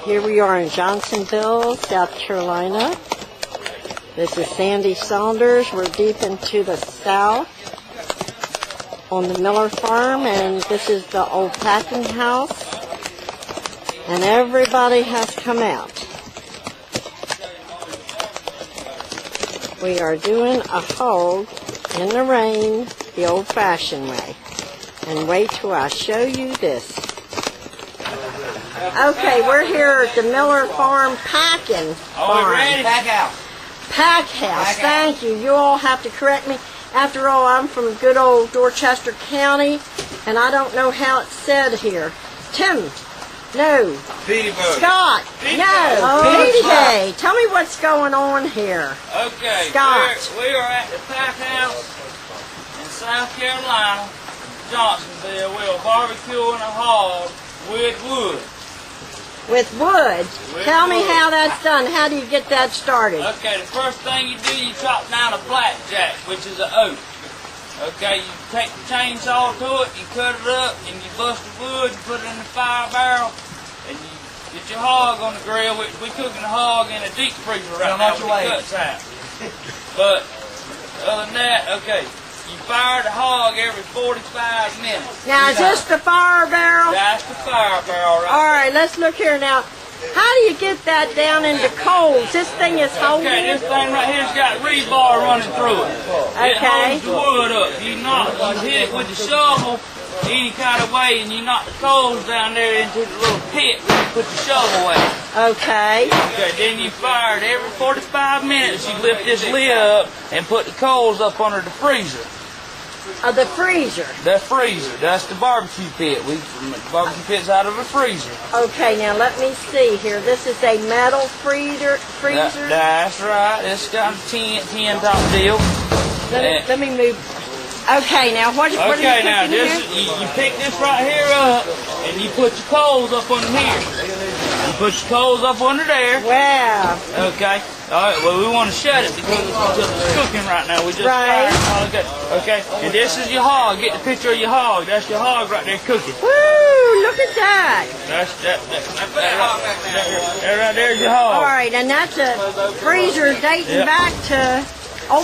Here we are in Johnsonville, South Carolina. This is Sandy Saunders. We're deep into the south on the Miller farm, and this is the old packing house. And everybody has come out. We are doing a hog in the rain the old-fashioned way. And wait till I show you this. Okay, we're here at the Miller Farm packing farm. We're ready? Pack house. Pack house, thank you. You all have to correct me. After all, I'm from good old Dorchester County, and I don't know how it's said here. Tim, no. Scott, no. Petey, tell me what's going on here. Okay, Scott. We are at the pack house in South Carolina, Johnsonville. We are barbecuing a hog with wood. With wood? Tell me how that's done. How do you get that started? Okay, the first thing you do, you chop down a blackjack, which is an oak. Okay, you take the chainsaw to it, you cut it up, and you bust the wood, you put it in the fire barrel, and you get your hog on the grill. We're cooking the hog in a deep freezer right now with the guts out. But other than that, okay, you fire the hog every 45 minutes. Now, is this the fire barrel? That's the fire barrel right All right, let's look here now. How do you get that down into coals? This thing is holding Okay, it? this thing right here's got rebar running through it. It holds the wood up. You hit it with the shovel any kind of way, and you knock the coals down there into the little pit where you put the shovel away. Okay. Okay, then you fire it every 45 minutes. You lift this lid up and put the coals up under the freezer. The freezer. The freezer. That's the barbecue pit. We barbecue pit's out of a freezer. Okay, now let me see here. This is a metal freezer. That's right. It's got a tin top deal. Let me move. Okay, now what are you Okay, now cooking here? you pick this right here up, and you put your coals up under here. You put your coals up under there. Wow. Okay. All right. Well, we want to shut it because it's cooking right now. We just right. Okay. And this is your hog. Get the picture of your hog. That's your hog right there cooking. Woo! Look at that. That right there's your hog. All right, and that's a freezer dating back to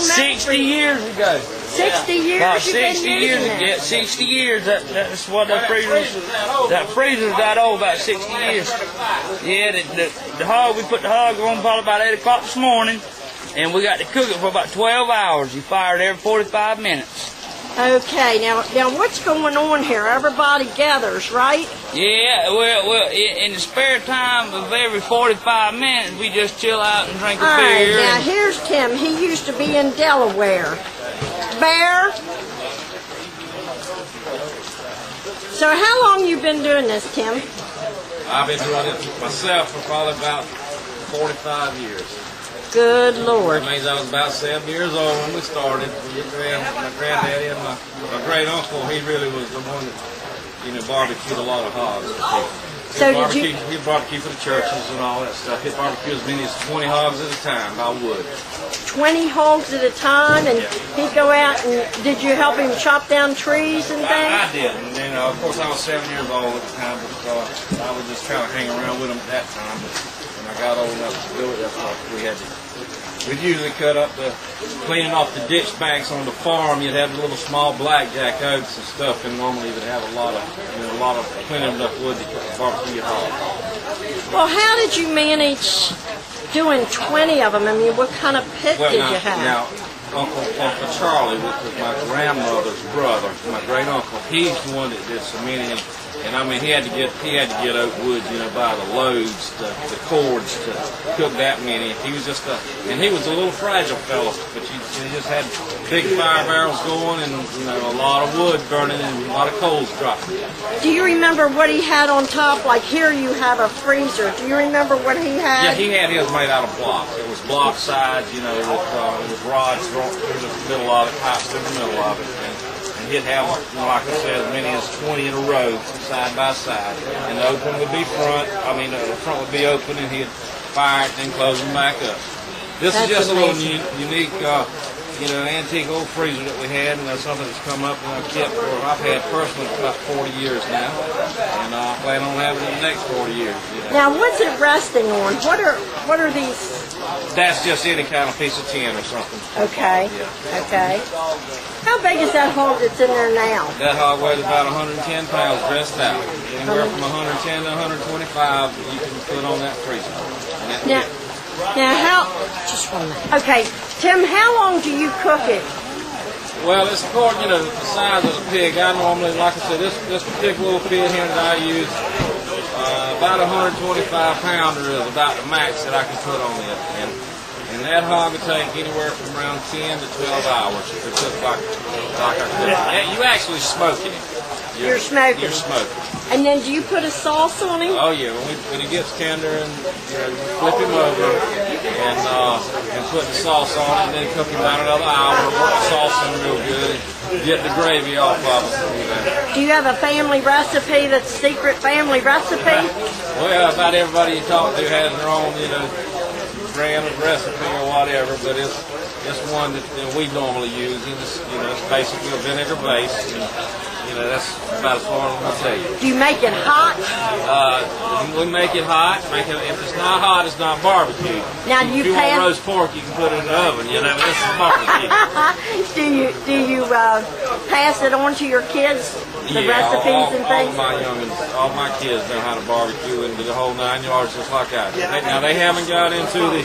60 years ago. 60 years. About 60 years ago. Yeah, 60 years. That's what that freezer's that old, about 60 years. Yeah, the hog, we put the hog on probably about 8 o'clock this morning, and we got to cook it for about 12 hours. You fire it every 45 minutes. Okay, now what's going on here? Everybody gathers, right? Yeah, well, in the spare time of every 45 minutes, we just chill out and drink a beer. All right, now here's Tim. He used to be in Delaware. Bear? So how long you been doing this, Tim? I've been doing it myself for probably about 45 years. Good Lord. That means I was about 7 years old when we started. My granddaddy and my great uncle, he really was the one that, barbecued a lot of hogs for people. So He'd barbecue for the churches and all that stuff. He'd barbecue as many as 20 hogs at a time by wood. 20 hogs at a time, and he'd go out and did you help him chop down trees and things? I did, and of course I was 7 years old at the time, but I was just trying to hang around with him at that time. But when I got old enough to do it, that's what we had to. We'd usually cleaning off the ditch banks on the farm. You'd have the little small blackjack oaks and stuff, and normally you'd have a lot of plenty enough wood to barbecue your hog. Well, how did you manage doing 20 of them? I mean, what kind of pit did you have? Now, Uncle Charlie, which was my grandmother's brother, my great uncle, he's the one that did so many. And I mean, he had to get oak wood, by the loads, the cords to cook that many. He was and he was a little fragile fellow, but he just had big fire barrels going and a lot of wood burning and a lot of coals dropping. Do you remember what he had on top? Like here, you have a freezer. Do you remember what he had? Yeah, he had his made out of blocks. It was block sides, with rods through the middle of it, pipes through the middle of it. And he'd have, like I said, as many as 20 in a row, side by side. And the open would be the front would be open, and he'd fire it, then close them back up. This is just a little unique you know, antique old freezer that we had, and that's something that's come up and I've kept for, I've had personally for about 40 years now, and I plan on having it the next 40 years. You know. Now, what's it resting on? What are these? That's just any kind of piece of tin or something. Okay. Yeah. Okay. How big is that hog that's in there now? That hog weighs about 110 pounds dressed out. Anywhere from 110 to 125 you can put on that freezer. And Now, just 1 minute. Okay, Tim, how long do you cook it? well, it's according, you know, the size of the pig. I normally, like I said, this particular little pig here that I use, about 125 pounder is about the max that I can put on it. And that hog will take anywhere from around 10 to 12 hours if it's just like I cook it. You actually smoking it. You're smoking. You're smoking. And then do you put a sauce on him? Oh yeah, when he gets tender, and you know, flip him over and put the sauce on it, and then cook him about another hour. Work the sauce in real good, and get the gravy off of it. You know. Do you have a family recipe that's a secret family recipe? Well, about everybody you talk to has their own, you know, brand of recipe or whatever, but it's one that we normally use, and it's, you know, it's basically a vinegar base. And, you know, that's about as far as I'm gonna tell you. Do you make it hot? We make it hot. If it's not hot, it's not barbecue. Now, if you want roast pork, you can put it in the oven. You know, this is barbecue. do you pass it on to your kids? The recipes and things? All my kids know how to barbecue and do the whole 9 yards just like I do. Now they haven't got into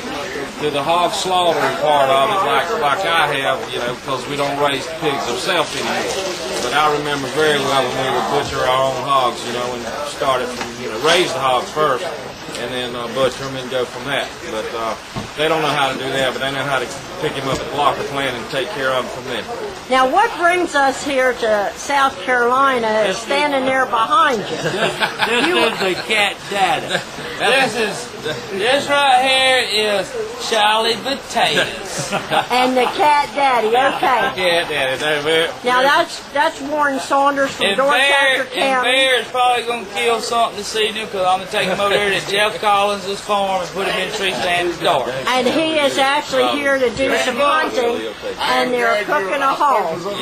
the hog slaughtering part of it like I have, you know, because we don't raise pigs ourselves anymore. But I remember very well when we would butcher our own hogs, you know, and started from, you know, raise the hogs first and then butcher them and go from that. But they don't know how to do that, but they know how to pick him up at the locker plant and take care of him from there. Now, what brings us here to South Carolina is standing there behind you. This is the cat daddy. This right here is Charlie Potatoes. And the cat daddy, okay. Cat daddy. Now that's Warren Saunders from Dorchester County. And Bear is probably going to kill something this evening because I'm going to take him over there to Jeff Collins' farm and put him in a tree stand at the door. And he is actually here to do some hunting, and they're cooking a hog. Listen.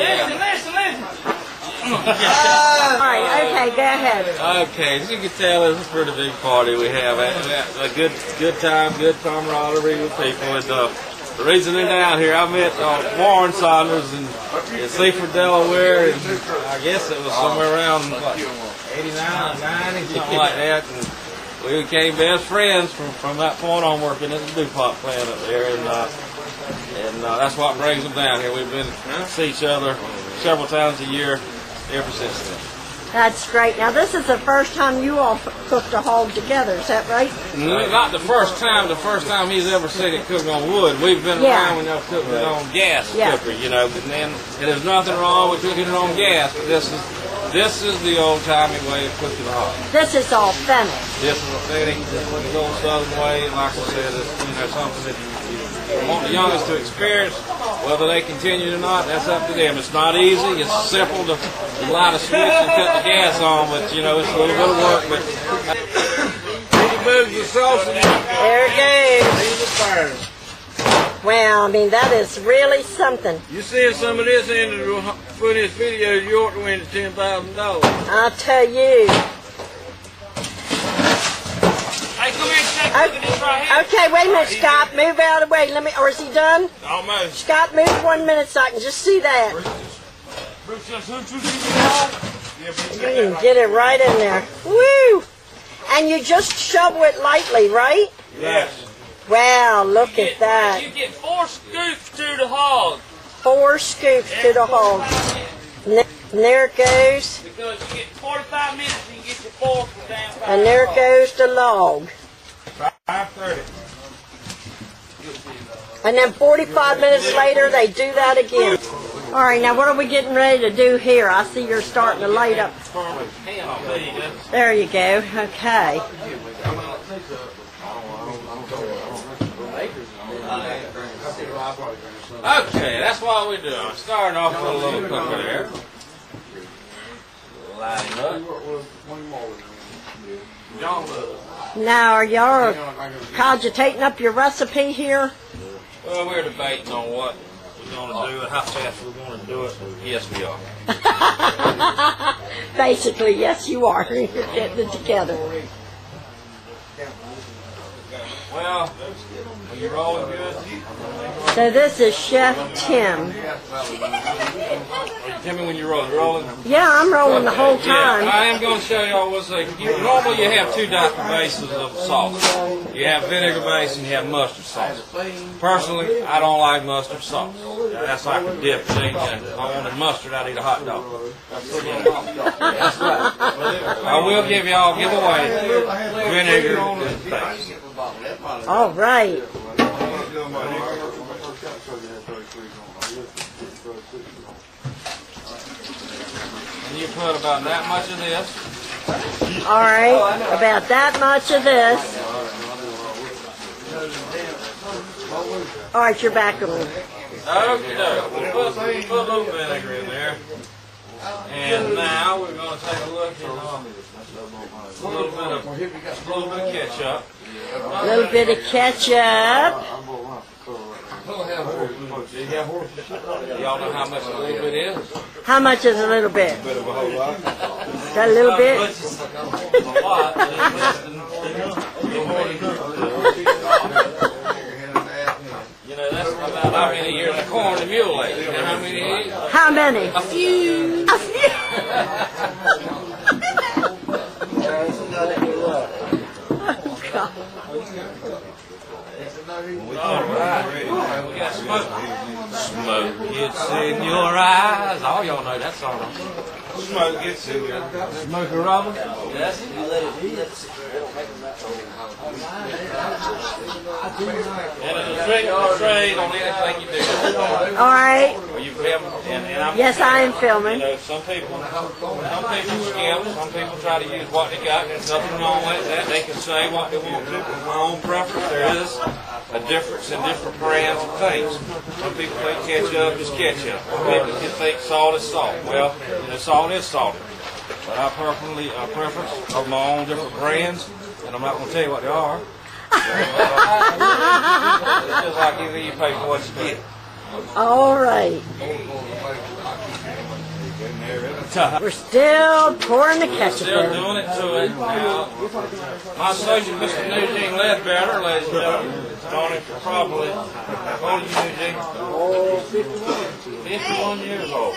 All right, okay, go ahead. Okay, as you can tell, this is a pretty big party we have. A good time, good camaraderie with people. And the reason they're down here, I met Warren Saunders in Seaford, Delaware, and I guess it was somewhere around 89 or 90, something like that. And we became best friends from that point on, working at the DuPont plant up there. And that's what brings them down here. We've been to see each other several times a year ever since then. That's great. Now, this is the first time you all cooked a hog together, is that right? Not the first time. The first time he's ever seen it cooked on wood. We've been around when they'll cook it on gas cooker, you know. And there's nothing wrong with cooking it on gas, but this is the old-timey way of cooking a hog. This is authentic. This is authentic. This is the old Southern way, and like I said, it's, you know, something that you want the youngest to experience. Whether they continue or not, that's up to them. It's not easy. It's simple to light a switch and cut the gas on, but you know, it's a little bit of work. But moves the sauce in there it goes. Wow, I mean, that is really something. You seeing some of this in the footage video, you ought to win $10,000. I'll tell you. Hey, come here and check this right here. Okay, wait a minute, Scott. Move out of the way. Or is he done? Almost. Scott, move 1 minute so I can just see that. You can get it right in there. Woo! And you just shovel it lightly, right? Yes. Wow, look at that. You get 4 scoops to the hog. 4 scoops to the hog. And there it goes. Because you get 45 minutes and you get your 4 for damn 5. And there goes the log. 5:30. And then 45 minutes later, they do that again. All right, now what are we getting ready to do here? I see you're starting to light up. There you go. Okay. Okay, that's what we're doing. Starting off with a little cooker there. Lining up. Now, are y'all cogitating up your recipe here? Well, we're debating on what going to do it, how fast we want to do it. Yes, we are. Basically, yes, you are. You're getting it together. Well, are you rolling good? So this is Chef Tim. Tell me when you're rolling. Rolling? Yeah, I'm rolling the whole time. Yeah, I am going to show y'all what's like. Normally you have two different bases of sauce. You have vinegar base and you have mustard sauce. Personally, I don't like mustard sauce. That's like a dip thing. And if I wanted mustard, I'd eat a hot dog. I will give away vinegar base. All right. And you put about that much of this. All right. About that much of this. All right, you're back on. Okay, we'll put a little vinegar in there. And now we're going to take a look at a little bit of ketchup. A little bit of ketchup. Y'all know how much a little bit is? How much is a little bit? A bit of a whole lot. Got a little bit? A lot. You know, that's about how many years of corn the mule ate. You know how many he ate? How many? A few. A few. Oh, God. All right. We got smoke. Smoke gets in your eyes. All y'all know that song. Smoke gets in your eyes. Smoky Robin? Yes. And it's a trick or trade on anything you do. All right. Are you filming? And I'm Yes, I am filming. You know, some people skim. Some people try to use what they got. There's nothing wrong with that. They can say what they want to. In my own preference, there is a difference in different brands of things. Some people think ketchup is ketchup. Some people think salt is salt. Well, you know, salt is salty. But I personally, a preference of my own different brands, and I'm not going to tell you what they are. It's just like either you pay for what you get. All right. We're still pouring the ketchup Still in. doing it to it now. My associate, Mr. Eugene Ledbetter, ladies and gentlemen, is doing it for probably, how old are you, Eugene? 51 years old.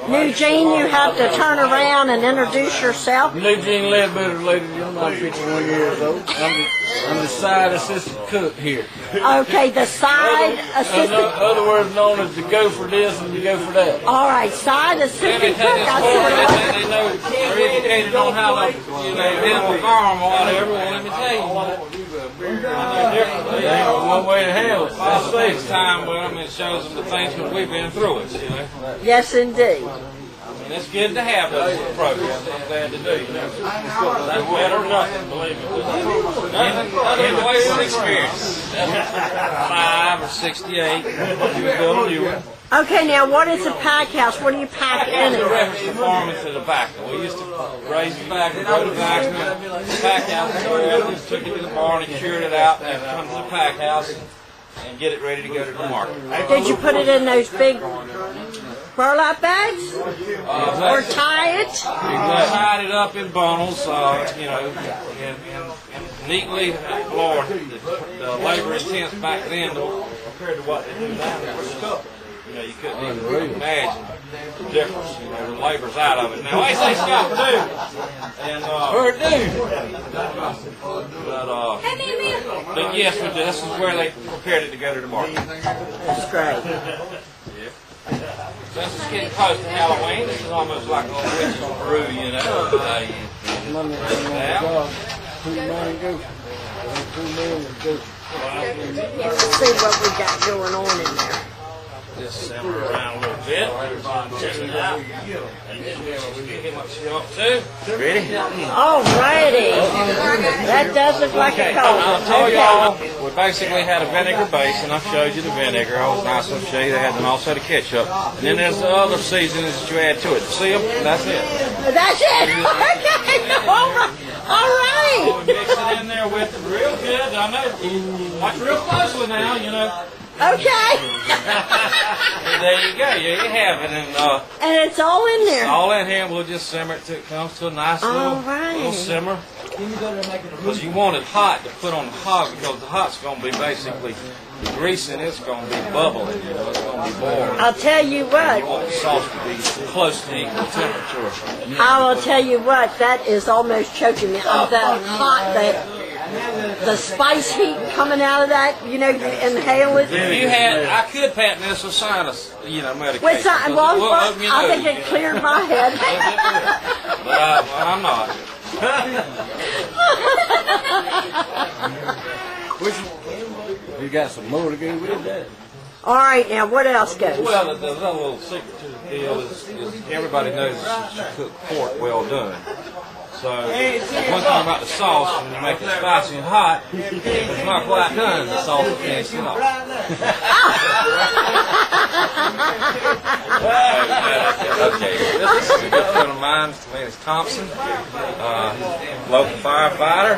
Eugene, you have to turn around and introduce yourself. Eugene Ledbetter, ladies and gentlemen, I'm 51 years old. I'm the side assistant cook here. Okay, the side assistant. Other words known as the go for this and the go for that. All right, side assistant They cook. I they know they're educated on how to, you know, handle a farm or whatever. Well, let me tell you, There ain't one way to handle it. That's takes safe. time with them. It shows them the things that we've been through it, you know. Yes, indeed. And it's good to have those programs. I'm glad to do. You know, that's better than nothing, believe me. Nothing the way of experience. 5 or 68, you build a new one. Okay, now what is a pack house? What do you pack in it? Reference the farming to the tobacco. We used to raise tobacco, grow tobacco, pack house, and we just took it to the barn and cured it out, and come to the pack house and get it ready to go to the market. Did you put it in those big burlap bags? Or tie it? We tied it up in bundles, you know, and neatly floored. The labor intense back then compared to what they do now. You know, you couldn't even imagine the difference. You know, the labor's out of it now. They say stop too. And but yes, this is where they prepared it to go to the market. That's great. Since it's getting close to Halloween, this is almost like a little witch's brew, you know. Let's see what we got going on in there. Just simmer around a little bit. Check it out. Get what you up to. Ready? Alrighty. That does look like a I'll cold. tell y'all, we basically had a vinegar base, and I showed you the vinegar. I was nice enough to show you that, and also the ketchup. And then there's the other seasonings that you add to it. See them? That's it. That's it. Okay. All right. We mix it in there with it real good. I know. Watch real closely now, you know. Okay. There you go. Yeah, you have it. And it's all in there. All in here. We'll just simmer it till it comes to a nice little simmer. Because you want it hot to put on the hog, because the hot's going to be basically, the grease in it's going to be bubbling, you know, it's going to be boiling. I'll tell you what. You want the sauce to be close to equal temperature. I will tell you what, that is almost choking me. The spice heat coming out of that, you know, you inhale it. I could patent this with sinus, medication. I think it cleared my head. But I'm not. You got some more to go with that? All right, now what else goes? Well, there's a little secret to the deal is everybody knows you should cook pork well done. So, one thing about the sauce, when you make it spicy and hot, if it's not quite done, the sauce will finish it off. Okay, this is a good friend of mine. His name is Thompson, local firefighter.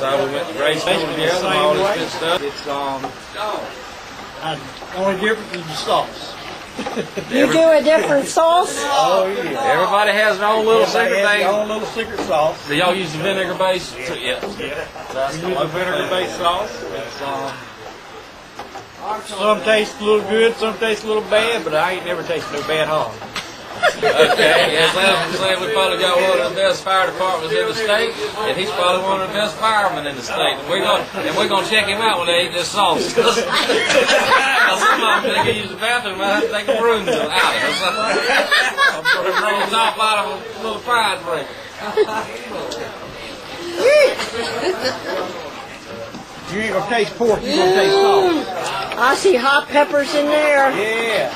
So we went to grade school together and all this good stuff. It's only difference is the sauce. You do a different sauce? Oh yeah. Everybody has their own little secret thing. Their own little secret sauce. Do y'all use the vinegar base? Yeah. That's the vinegar based sauce. Some taste a little good, some taste a little bad, but I ain't never tasted no bad hog. Okay, as Leslie said, we probably got one of the best fire departments in the state, and he's probably one of the best firemen in the state. And we're gonna check him out when they eat this sauce. Because some of them can use the bathroom, I have to take a broom out of it. I'm going to bring the top out of a little pride break. You ain't gonna taste pork, you're gonna taste sauce. I see hot peppers in there. Yeah.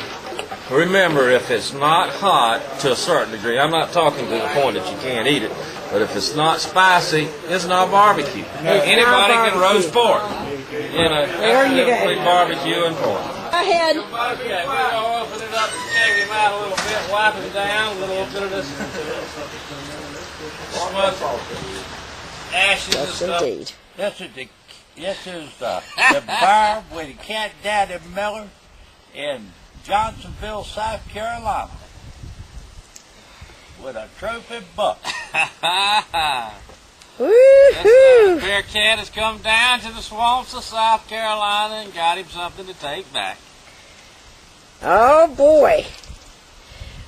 Remember, if it's not hot to a certain degree, I'm not talking to the point that you can't eat it, but if it's not spicy, it's not barbecue. Anybody can roast pork. There you go. Barbecue and pork. Go ahead. Okay, we're going to open it up and check him out a little bit, wipe him down, a little bit of this smoke, ashes and Yes, stuff. indeed. This is the bar with the Cat Daddy Miller in Johnsonville, South Carolina, with a trophy buck. Woo-hoo. Bearcat has come down to the swamps of South Carolina and got him something to take back. Oh boy.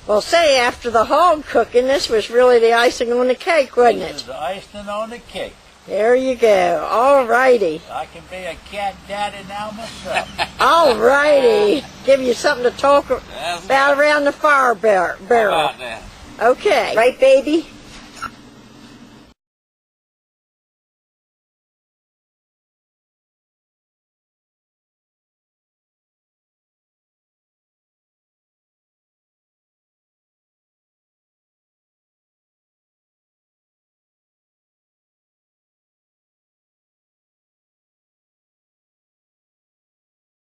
Well, say, after the hog cooking, this was really the icing on the cake, wasn't This it? is the icing on the cake. There you go. All righty. I can be a cat daddy now myself. All righty. Give you something to talk about around the fire barrel. How about that? Okay. Right, baby?